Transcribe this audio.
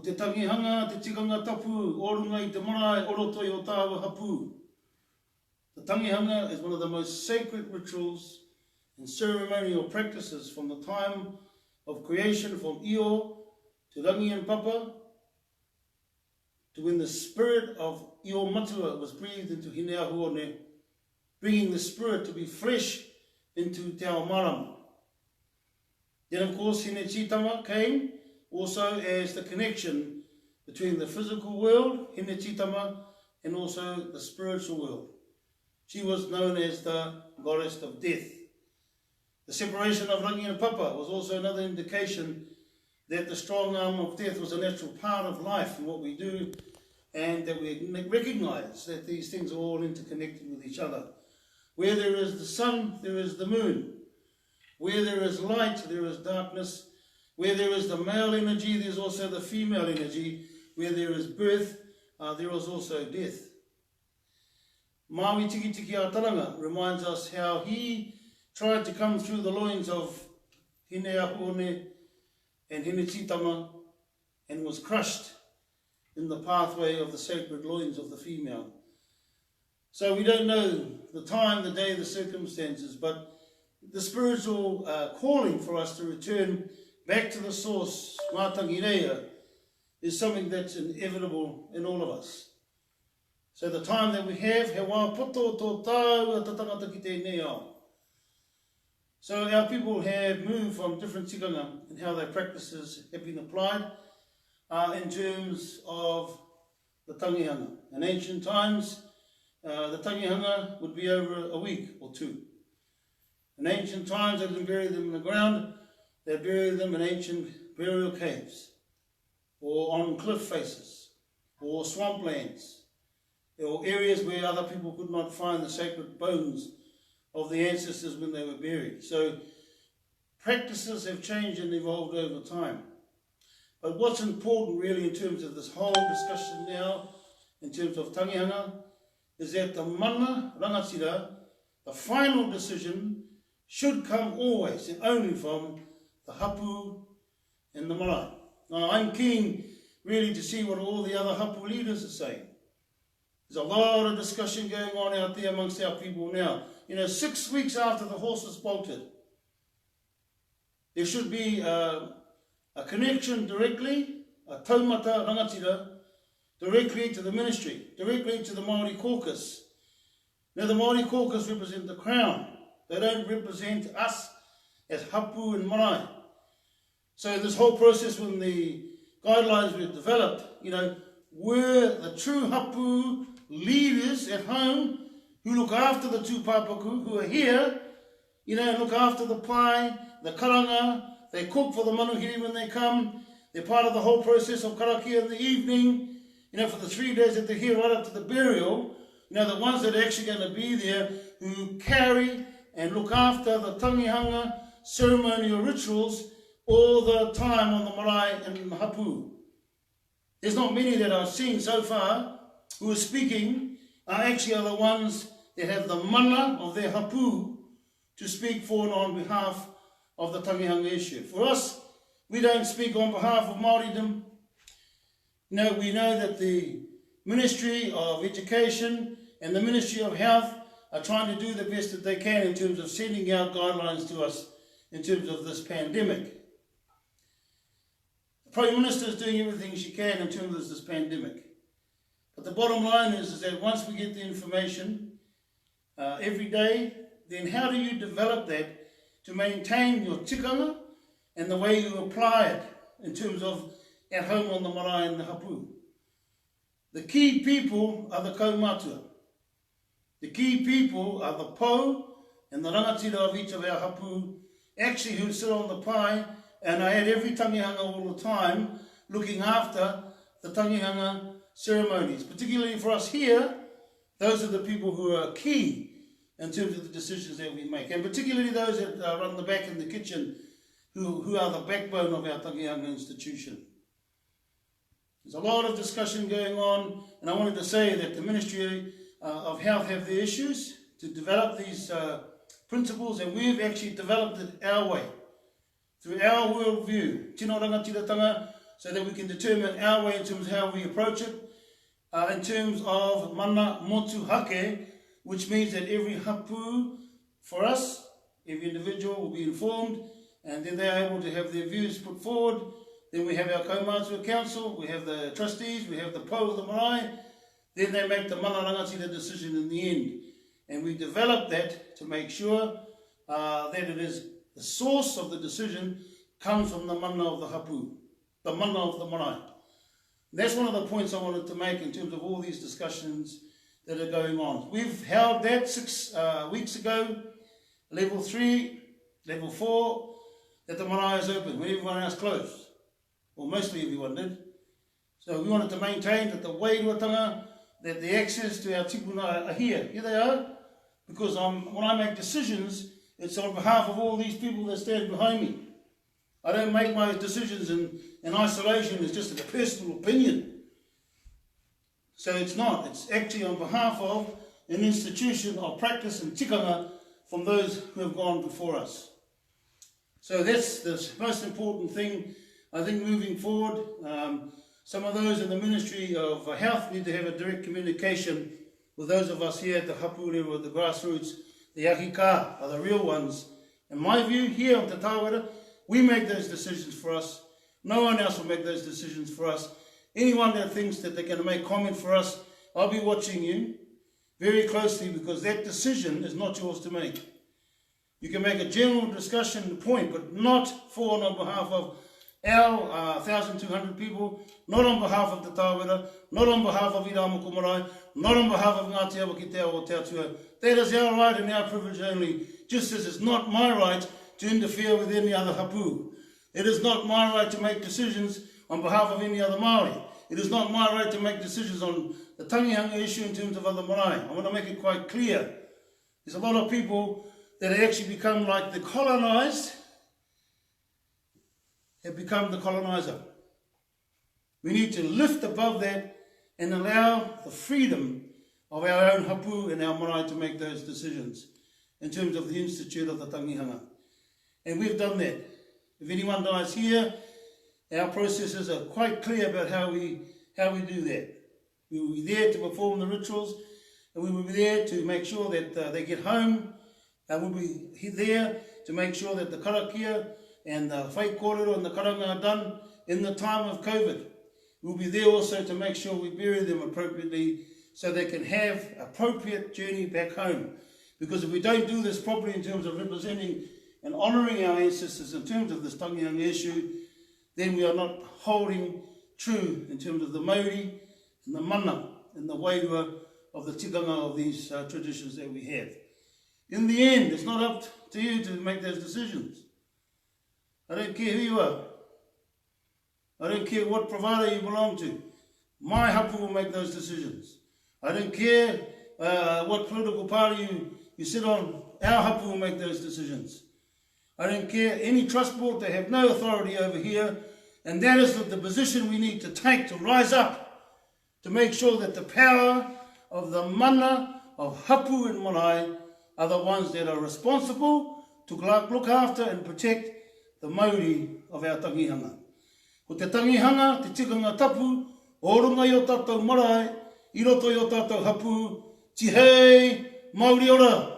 te tangihanga, te tikanga tapu, orunga I te marae, oroto I o tāua hapu. The tangihanga is one of the most sacred rituals and ceremonial practices from the time of creation, from Io to Rangi and Papa, to when the spirit of Io Matua was breathed into Hinea Huone, bringing the spirit to be flesh into Te Ao Marama. Then of course Hine Chitama came also as the connection between the physical world, Hine Chitama, and also the spiritual world. She was known as the goddess of death. The separation of Rangi and Papa was also another indication that the strong arm of death was a natural part of life and what we do, and that we recognize that these things are all interconnected with each other. Where there is the sun, there is the moon. Where there is light, there is darkness. Where there is the male energy, there's also the female energy. Where there is birth, there is also death. Maui Tiki Tiki Ataranga reminds us how he tried to come through the loins of Hinea Huone and Hine Chitama and was crushed in the pathway of the sacred loins of the female. So we don't know the time, the day, the circumstances, but the spiritual calling for us to return back to the source, kaeaea, is something that's inevitable in all of us. So the time that we have, he wā poto tō tāua ta tangata ki tēnei ao. So our people have moved from different tikanga and how their practices have been applied in terms of the tangihanga. In ancient times, the tangihanga would be over a week or two. In ancient times, they didn't bury them in the ground, they buried them in ancient burial caves, or on cliff faces, or swamplands, or areas where other people could not find the sacred bones of the ancestors when they were buried. So practices have changed and evolved over time. But what's important really in terms of this whole discussion now, in terms of tangihanga, is that the mana rangatira, the final decision, should come always and only from the hapu and the marae. Now I'm keen really to see what all the other hapu leaders are saying. There's a lot of discussion going on out there amongst our people now. 6 weeks after the horses bolted, there should be a connection directly, a taumata rangatira, directly to the ministry, directly to the Māori caucus. Now the Māori caucus represent the crown. They don't represent us as hapu and marae. So this whole process when the guidelines were developed, were the true hapu leaders at home who look after the tūpapaku, who are here, and look after the pai, the karanga, they cook for the manuhiri when they come, they're part of the whole process of karakia in the evening, for the 3 days that they're here right up to the burial, the ones that are actually going to be there who carry and look after the tangihanga ceremonial rituals all the time on the marae and the hapu. There's not many that I've seen so far who are speaking are the ones that have the mana of their hapu to speak for and on behalf of the tangihanga issue. For us, we don't speak on behalf of Māoridom. No, we know that the Ministry of Education and the Ministry of Health are trying to do the best that they can in terms of sending out guidelines to us in terms of this pandemic. The Prime Minister is doing everything she can in terms of this pandemic. But the bottom line is that once we get the information every day, then how do you develop that to maintain your tikanga and the way you apply it in terms of at home on the marae and the hapu? The key people are the kaumatua. The key people are the po and the rangatira of each of our hapu, actually who sit on the pai, and I had every tangihanga all the time looking after the tangihanga ceremonies. Particularly for us here, those are the people who are key in terms of the decisions that we make, and particularly those that run the back in the kitchen, who are the backbone of our tangihanga institution. There's a lot of discussion going on, and I wanted to say that the Ministry of Health have their issues to develop these principles, and we've actually developed it our way, through our worldview. Tino rangatiratanga, so that we can determine our way in terms of how we approach it. In terms of mana motu hake, which means that every hapu for us, every individual will be informed, and then they are able to have their views put forward. Then we have our kaumātua council, we have the trustees, we have the po of the marae. Then they make the mana rangatira decision in the end. And we develop that to make sure that it is the source of the decision comes from the mana of the hapu, the mana of the marae. That's one of the points I wanted to make in terms of all these discussions that are going on. We've held that 6 weeks ago, level 3, level 4, that the marae is open when everyone else closed. Well, mostly everyone did. So we wanted to maintain that the wairuatanga, that the access to our tipuna are here. Here they are. Because when I make decisions, it's on behalf of all these people that stand behind me. I don't make my decisions in isolation. It's just a personal opinion. So it's not. It's actually on behalf of an institution of practice and tikanga from those who have gone before us. So that's the most important thing, I think, moving forward. Some of those in the Ministry of Health need to have a direct communication with those of us here at the hapu level, the grassroots. The ahika are the real ones. In my view, here on Te Tāwera, we make those decisions for us. No one else will make those decisions for us. Anyone that thinks that they're going to make comment for us, I'll be watching you very closely, because that decision is not yours to make. You can make a general discussion point, but not for on behalf of our 1,200 people, not on behalf of Te Tāwera, not on behalf of Iramoko marae, not on behalf of Ngāti Awa ki te Ao o Te Atua. That is our right and our privilege only, just as it's not my right to interfere with any other hapu. It is not my right to make decisions on behalf of any other Māori. It is not my right to make decisions on the tangihanga issue in terms of other marae. I want to make it quite clear. There's a lot of people that have actually become like the colonised, have become the coloniser. We need to lift above that and allow the freedom of our own hapu and our marae to make those decisions in terms of the Institute of the Tangihanga. And we've done that. If anyone dies here, our processes are quite clear about how we do that. We will be there to perform the rituals, and we will be there to make sure that they get home, and we'll be there to make sure that the karakia and the whai kōrero and the karanga are done in the time of COVID. We'll be there also to make sure we bury them appropriately so they can have appropriate journey back home. Because if we don't do this properly in terms of representing and honouring our ancestors in terms of this tangihanga issue, then we are not holding true in terms of the mauri and the mana and the wairua of the tikanga of these traditions that we have. In the end, it's not up to you to make those decisions. I don't care who you are. I don't care what provider you belong to. My hapu will make those decisions. I don't care what political party you sit on. Our hapu will make those decisions. I don't care any trust board, they have no authority over here, and that is the position we need to take to rise up, to make sure that the power of the mana of hapu and marae are the ones that are responsible to look after and protect the mauri of our tangihanga. Ko te tangihanga, te tikanga tapu, o runga i o tātou marae, i roto i o tātou hapu, tihei, mauri ora!